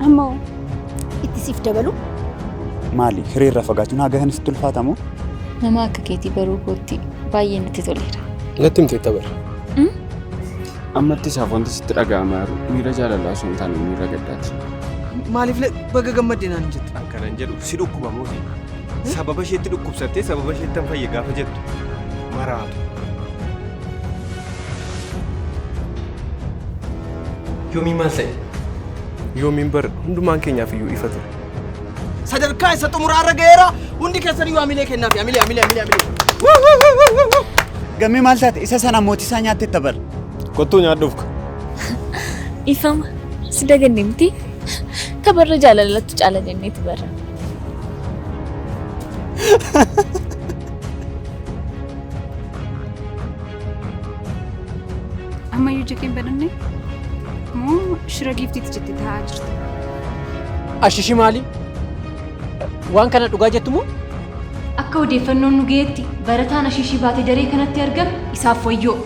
Ammoo itti siif dabalu maali hiriirra fagaachuun haga hin istulfaatamu nama akka keetii baruu kootti baay'ee natti toleera. Natti himtee tabar. Ammatti isaaf wanti sitti dhaga'amaa jiru miira jaalalaa osoo hin taane miira gaddaati. Maaliif baga gammaddee naan jettu? Akkanan jedhu si dhukkubamuufi. Sababa isheetti dhukkubsattee sababa isheetti hin fayye gaafa jettu maraatu. Yoomiin maal ta'e? Yoomiin bar hundumaan keenyaaf iyyuu ifa ture. Sadarkaa isa xumuraarra ga'eera hundi keessan iyyuu amilee kennaafi amilee. gammee maal taate isa sana mootii isaa nyaatte tabar Kottuu nyaadhuuf ka. Ifama si daganne miti tabarra jaalalatti caala jennee tabarra. amma iyyuu jeqeen bananne moo shira giiftiitti jettee taa'aa jirti. Ashishi maali? Waan kana dhugaa jettu moo? Akka odeeffannoon nu ga'eetti barataan ashishii baatee daree kanatti argame isaaf wayyoo.